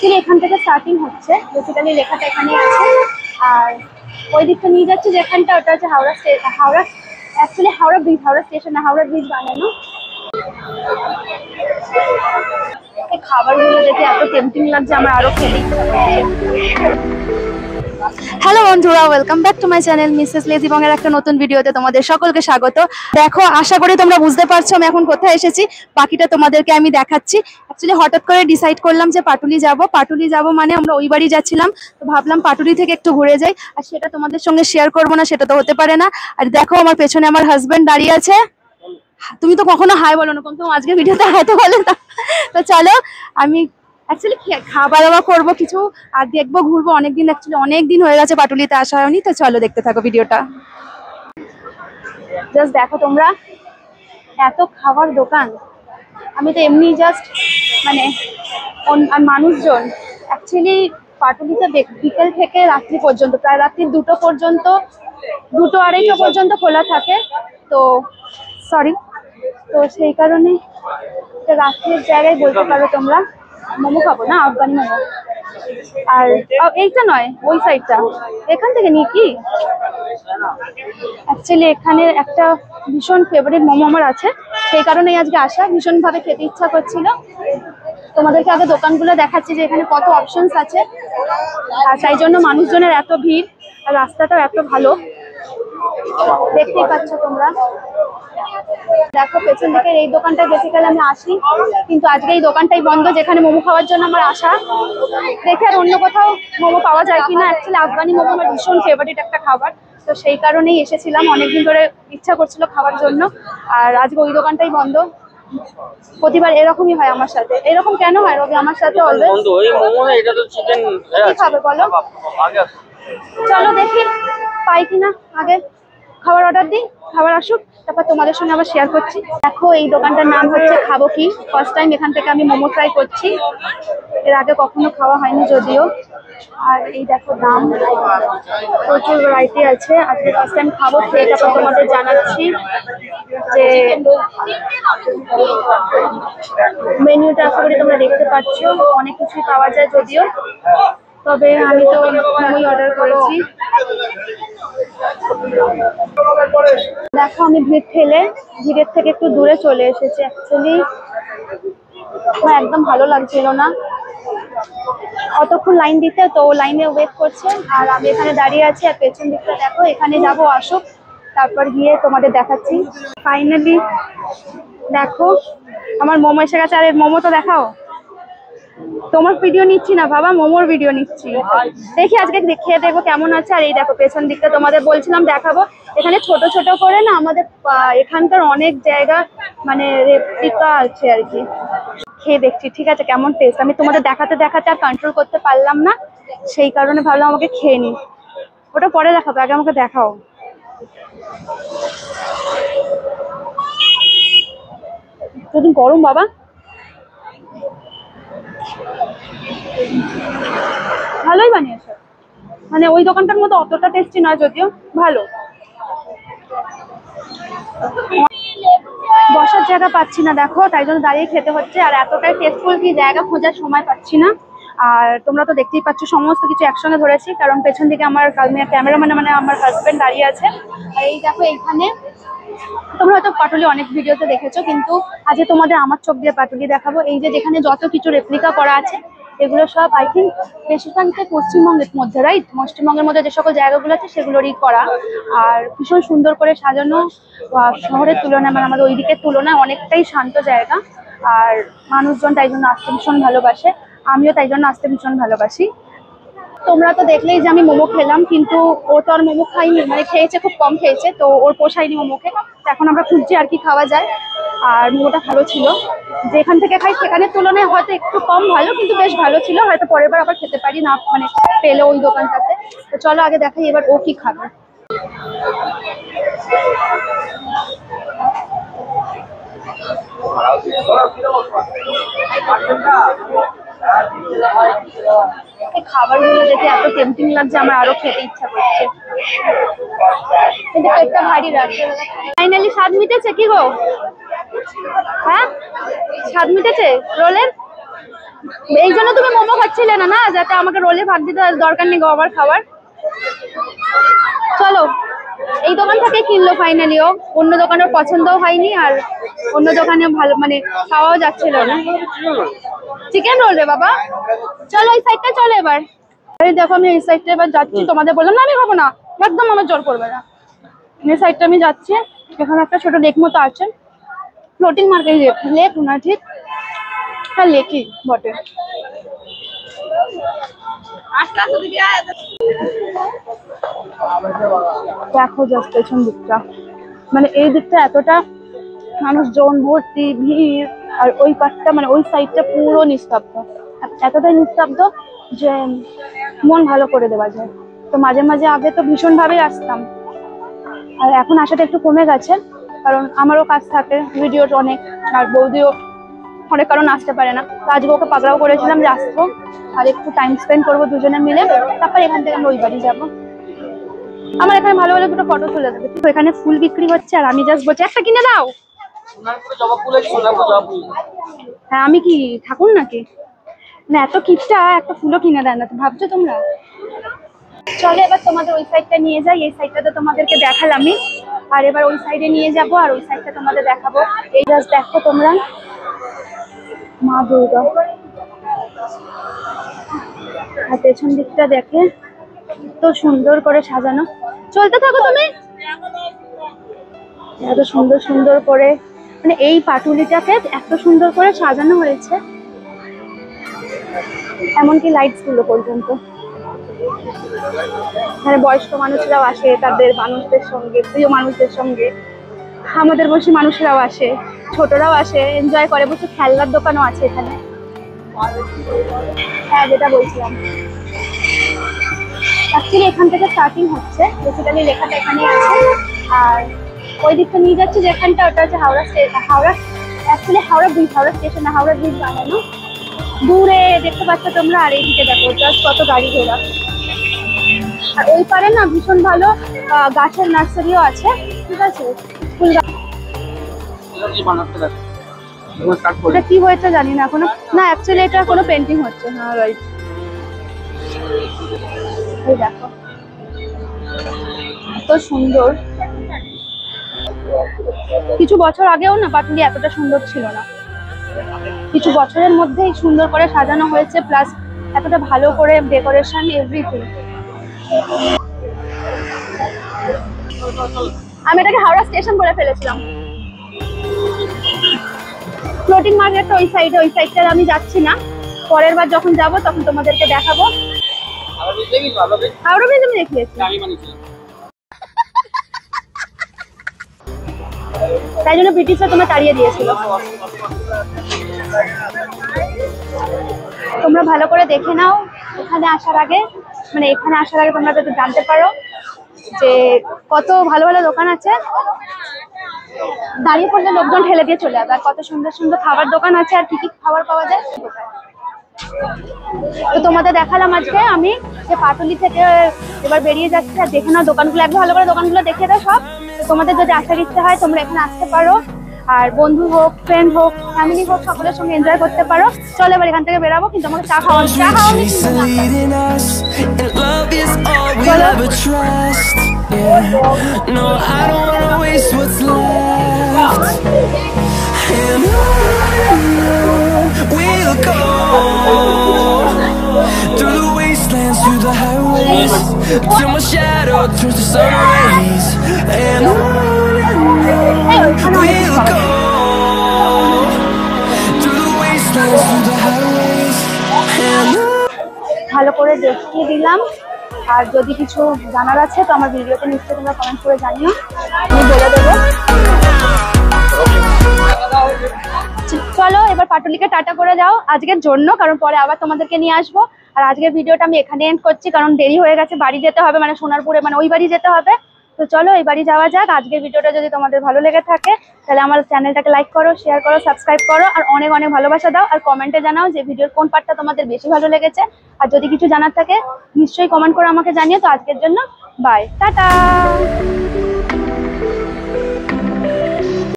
Actually এখান থেকে starting হচ্ছে, বেসিক্যালি লেখাটা এখানেই আছে। আর ওই দিকটা নিয়ে যাচ্ছে যেখানটা, ওটা হচ্ছে Howrah actually Howrah bridge, Howrah station না, হাওড়া ব্রিজ বানানো। এই খাবারগুলো দেখে এত টেম্পটিং লাগছে, আমার আরো খেতে ইচ্ছা করছে। হ্যালো বন্ধুরা, welcome back to my channel Mrs lazy Bong এর একটা নতুন ভিডিওতে তোমাদের সকলকে স্বাগত। দেখো, আশা করি তোমরা বুঝতে পারছো আমি এখন কোথায় এসেছি। বাকিটা তোমাদেরকে আমি দেখাচ্ছি। অ্যাকচুয়ালি হঠাৎ করে ডিসাইড করলাম যে পাটুলি যাব মানে আমরা ওই বাড়ি যাচ্ছিলাম, তো ভাবলাম পাটুলি থেকে একটু ঘুরে যাই। আর সেটা তোমাদের সঙ্গে শেয়ার করবো না, সেটা তো হতে পারে না। আর দেখো, আমার পেছনে আমার হাজবেন্ড দাঁড়িয়ে আছে। তুমি তো কখনো হাই বলো না, কিন্তু আজকে ভিডিওতে হাই তো বলে না। তো চলো, আমি অ্যাকচুয়ালি খাওয়া দাওয়া করবো কিছু, আর দেখবো, ঘুরবো। অনেকদিন হয়ে গেছে পাটুলিতে আসা হয়নি। তো চলো, দেখতে থাকো ভিডিওটা। জাস্ট দেখো তোমরা, এত খাবার দোকান। আমি তো এমনি জাস্ট মানে আর মানুষজন অ্যাকচুয়ালি পাটুলিতে বিকেল থেকে রাত্রি পর্যন্ত, প্রায় রাত্রি 2টো পর্যন্ত, 2-2:30 পর্যন্ত খোলা থাকে। তো সরি, তো সেই কারণে রাত্রির জায়গায় বলতে পারো তোমরা। মোমো খাবো না, আফগানি মোমো। আর এইটা নয়, ওই সাইডটা, এখান থেকে নিই কি। অ্যাকচুয়ালি এখানে একটা ভীষণ ফেভারিট মোমো আমার আছে, সেই কারণেই আজকে আসা। ভীষণভাবে খেতে ইচ্ছা করছিল। তোমাদেরকে আগে দোকানগুলো দেখাচ্ছি যে এখানে কত অপশনস আছে, আর তাই জন্য মানুষজনের এত ভিড়। আর রাস্তাটাও এত ভালো, দেখতেই পাচ্ছ তোমরা। দেখো, পেছন দিকের এই দোকানটায় বেসিক্যালি আমি আসি, কিন্তু আজকে এই দোকানটাই বন্ধ যেখানে মোমো খাওয়ার জন্য আমার আসা। দেখে আর অন্য কোথাও মোমো পাওয়া যায় কিনা। অ্যাকচুয়ালি আফগানি মোমো আমার ভীষণ ফেভারিট একটা খাবার, তো সেই কারণেই এসেছিলাম। অনেকদিন ধরে ইচ্ছা করছিল খাওয়ার জন্য, আর আজকে ওই দোকানটাই বন্ধ। প্রতিবার এরকমই হয় আমার সাথে। এরকম কেন হয় রবি আমার সাথে অলওয়েজ? কি খাবে বলো? চলো দেখি পাই কিনা, আগে খাবার অর্ডার দিই, খাবার আসুক, তারপর তোমাদের সঙ্গে আবার শেয়ার করছি। দেখো, এই দোকানটার নাম হচ্ছে খাবো কি। ফার্স্ট টাইম এখান থেকে আমি মোমো ট্রাই করছি, এর আগে কখনো খাওয়া হয়নি যদিও। আর এই দেখো দাম, প্রচুর ভ্যারাইটি আছে। আজকে ফার্স্ট টাইম খাবো, খেয়ে তারপর তোমাদের জানাচ্ছি যে মেনুটা। আশা করি তোমরা দেখতে পাচ্ছ, অনেক কিছুই পাওয়া যায় যদিও, তবে আমি তো মোমোই অর্ডার করেছি। দেখো, আমি ভিড় ঠেলে ভিড়ের থেকে একটু দূরে চলে এসেছি। অ্যাকচুয়ালি আমার একদম ভালো লাগছিল না অতক্ষণ লাইন দিতে, তো লাইনে ওয়েট করছে আর আমি এখানে দাঁড়িয়ে আছি। আর পেছন দিকটা দেখো, এখানে যাবো, আসুক, তারপর গিয়ে তোমাদের দেখাচ্ছি। ফাইনালি দেখো আমার মোমো এসে গেছে। আরে মোমো তো দেখাও। তোমার ভিডিও নিচ্ছি না বাবা, মোমোর ভিডিও নিচ্ছি। দেখি আজকে খেয়ে দেখবো কেমন আছে। আর এই দেখো পেছন দিকটা তোমাদের বলছিলাম দেখাবো। এখানে ছোট ছোট করে না আমাদের এখানকার অনেক জায়গা মানে রেপ্লিকা আছে আর কি। খেয়ে দেখছি ঠিক আছে কেমন টেস্ট। আমি তোমাদের দেখাতে দেখাতে আর কন্ট্রোল করতে পারলাম না, সেই কারণে ভাবলাম আমাকে খেয়ে নি। ওটা পরে দেখাবো, আগে আমাকে দেখাও। যদি গরম বাবা, ভালোই বানিয়েছে। মানে ওই দোকানটার মতো অতটা টেস্টি নয় যদিও, ভালো। বসার জায়গা পাচ্ছি না দেখো, তাই জন্য দাঁড়িয়ে খেতে হচ্ছে। আর এতটাই টেস্টফুল কি জায়গা খোঁজার সময় পাচ্ছি না। আর তোমরা তো দেখতেই পাচ্ছ সমস্ত কিছু একসঙ্গে ধরেছি, কারণ পেছন দিকে আমার ক্যামেরাম্যান মানে আমার হাজবেন্ড দাঁড়িয়ে আছে। আর এই দেখো এইখানে তোমরা হয়তো পাটুলি অনেক ভিডিওতে দেখেছো, কিন্তু আজকে তোমাদের আমার চোখ দিয়ে পাটুলি দেখাবো। এই যে যেখানে যত কিছু রেপ্লিকা করা আছে, এগুলো সব আই থিঙ্ক বেশিরভাগটাই পশ্চিমবঙ্গের মধ্যে, রাইট? পশ্চিমবঙ্গের মধ্যে যে সকল জায়গাগুলো আছে সেগুলোরই করা। আর ভীষণ সুন্দর করে সাজানো। শহরের তুলনায় মানে আমাদের ওই দিকের তুলনায় অনেকটাই শান্ত জায়গা। আর মানুষজন তাই জন্য আসতে ভীষণ ভালোবাসে, আমিও তাই জন্য আসতে ভীষণ ভালোবাসি। তোমরা তো দেখলেই যে আমি মোমো খেলাম, কিন্তু ও তো আর মোমো খাইনি, মানে খেয়েছে, খুব কম খেয়েছে, তো ওর পোষায়নি মোমোকে। এখন আমরা খুঁজছি আর কি খাওয়া যায়। আর মোমোটা ভালো ছিল, যেখান থেকে খাই সেখানের তুলনায় হয়তো একটু কম ভালো, কিন্তু বেশ ভালো ছিল। হয়তো পরের বার আবার খেতে পারি না, মানে পেলে ওই দোকানটাতে। তো চলো আগে দেখাই এবার ও কি খাবে। এই খাবারগুলো দেখে এত টেম্পটিং লাগছে, আমার আরো খেতে ইচ্ছা করছে, কিন্তু পেটটা ভারী রাখছে। ফাইনালি স্বাদ মিটেছে কি গো? হ্যাঁ, স্বাদ মিটেছে রোলের? এই জন্য তুমি মোমো খাচ্ছিলে না, না যাতে আমাকে রোলে ভাত দিতে দরকার নেই আবার খাবার। চলো, এই দোকান থেকে কিনলো ফাইনালিও, অন্য দোকানের পছন্দও হয়নি আর অন্য দোকানে ভালো মানে খাওয়াও যাচ্ছিল না। চিকেন রোল রে বাবা। চলো এই সাইডটা চলো এবার। দেখো আমি এই সাইডটা এবার যাচ্ছি, তোমাদের বললাম না আমি খাবো না, একদম আমার জোর করবে না। এই সাইডটা আমি যাচ্ছি, এখানে একটা ছোট লেক মতো আছে, ফ্লোটিং মার্কেট লেক না ঠিক, হ্যাঁ লেকই বটে। দেখো জাস্ট পেছন দিকটা, মানে এই দিকটা এতটা মানুষজন ভর্তি ভিড়, আর ওই পাশটা মানে ওই সাইডটা পুরো নিস্তব্ধ, এতটাই নিস্তব্ধ যে মন ভালো করে দেওয়া যায়। তো মাঝে মাঝে আগে তো ভীষণ ভাবেই আসতাম, আর এখন আসাটা একটু কমে গেছে, কারণ আমারও কাজ থাকে, ভিডিওর অনেক, আর বৌদিও অনেক কারণ আসতে পারে না। তো আজকে ওকে পাকড়াও করেছিলাম যে আসবো আর একটু টাইম স্পেন্ড করবো দুজনে মিলে, তারপর এখান থেকে আমরা ওই বাড়ি যাবো। আমার এখানে ভালো ভালো দুটো ফটো তুলে দেবে। তো এখানে ফুল বিক্রি হচ্ছে আর আমি জাস্ট বলছি একটা কিনে দাও। হ্যাঁ আমি কি ঠাকুর নাকি, না এত কিপটা একটা ফুলও কিনে দেয় না, তো ভাবছো তোমরা। চলো এবার তোমাদের ওই সাইডটা নিয়ে যাই, এই সাইডটা তো তোমাদেরকে দেখালামই, আর এবার ওই সাইডে নিয়ে যাব আর ওই সাইডটা তোমাদের দেখাবো। এই জাস্ট দেখো তোমরা মা দুর্গা, আর পেছন দিকটা দেখে তো সুন্দর করে সাজানো। চলতে থাকো তুমি। এত সুন্দর সুন্দর করে মানে এই পাটুলিটাকে এত সুন্দর করে সাজানো হয়েছে, এমনকি লাইটস গুলো পর্যন্ত। মানে বয়স্ক মানুষরাও আসে তাদের মানুষদের সঙ্গে, প্রিয় মানুষদের সঙ্গে, আমাদের বয়সী মানুষরাও আসে, ছোটরাও আসে, এনজয় করে। বসে খেলনার দোকানও আছে এখানে। হ্যাঁ যেটা বলছিলাম, অ্যাকচুয়ালি এখান থেকে স্টার্টিং হচ্ছে, বেসিক্যালি লেখাটা এখানে আছে, আর ওই দিকটা নিয়ে যাচ্ছে যেখানটা, ওটা হচ্ছে Howrah Howrah, actually Howrah bridge, Howrah station না, হাওড়া ব্রিজ বানানো দূরে দেখতে পাচ্ছ তোমরা। আর এইদিকে দেখো জাস্ট কত গাড়ি ঘোড়া, আর ওই পারে না ভীষণ ভালো গাছের নার্সারিও আছে, ঠিক আছে। ফুল গাছ এটা কি হয়েছে জানি না এখনো, না অ্যাকচুয়ালি এটা কোনো পেন্টিং হচ্ছে। হ্যাঁ রাইট, এই দেখো এত সুন্দর। কিছু বছর আগেও না পাটুলি এতটা সুন্দর ছিল না, কিছু বছরের মধ্যেই সুন্দর করে সাজানো হয়েছে, প্লাস এতটা ভালো করে ডেকোরেশন এভরিথিং। আমি এটাকে হাওড়া স্টেশন বলে ফেলেছিলাম। ফ্লোটিং মার্কেটটা ওই সাইডে, ওই সাইডটা আমি যাচ্ছি না, পরের বার যখন যাব তখন তোমাদেরকে দেখাবো। হাওড়া ব্রিজ আমি দেখিয়েছি, তাই জন্য ব্রিটিশরা তোমার তাড়িয়ে দিয়েছিল। তোমরা ভালো করে দেখে নাও এখানে আসার আগে, মানে এখানে আসার আগে তোমরা যাতে জানতে পারো যে কত ভালো ভালো দোকান আছে, দাঁড়িয়ে পড়লে লোকজন ঠেলে দিয়ে চলে যাবে, আর কত সুন্দর সুন্দর খাবার দোকান আছে, আর কি কি খাবার পাওয়া যায়। তো তোমাদের দেখালাম আজকে আমি যে পাটুলি থেকে এবার বেরিয়ে যাচ্ছে, আর দেখে নাও দোকানগুলো, একবার ভালো করে দোকানগুলো দেখে দাও সব। তো তোমাদের যদি আসার ইচ্ছে হয় তোমরা এখানে আসতে পারো, আর বন্ধু হোক, ফ্রেন্ড হোক, ফ্যামিলি হোক, সকলের সঙ্গে এনজয় করতে পারো। চলো এবার এখান থেকে বেরাবো, কিন্তু আমাকে চা খাওয়ানো, চা খাওয়ানো through the wastelands, through the highways, till my shadow turns to sun rays. And on we'll go through the wastelands, through the highways. And ভালো করে দেখিয়ে দিলাম, আর যদি কিছু জানার আছে তো আমার ভিডিওতে নিশ্চয়ই তোমরা কমেন্ট করে জানিও, আমি বলে দেবো। চলো এবার পাটুলিকে টাটা করে যাও আজকের জন্য, কারণ পরে আবার তোমাদেরকে নিয়ে আসবো। আর আজকের ভিডিওটা আমি এখানে এন্ড করছি, কারণ দেরি হয়ে গেছে, বাড়ি যেতে হবে, মানে সোনারপুরে, মানে ওই বাড়ি যেতে হবে। তো চলো এই বাড়ি যাওয়া যাক। আজকের ভিডিওটা যদি তোমাদের ভালো লেগে থাকে তাহলে আমার চ্যানেলটাকে লাইক করো, শেয়ার করো, সাবস্ক্রাইব করো, আর অনেক অনেক ভালোবাসা দাও, আর কমেন্টে জানাও যে ভিডিওর কোন পার্টটা তোমাদের বেশি ভালো লেগেছে। আর যদি কিছু জানার থাকে নিশ্চয়ই কমেন্ট করে আমাকে জানিও। তো আজকের জন্য বাই, টাটা।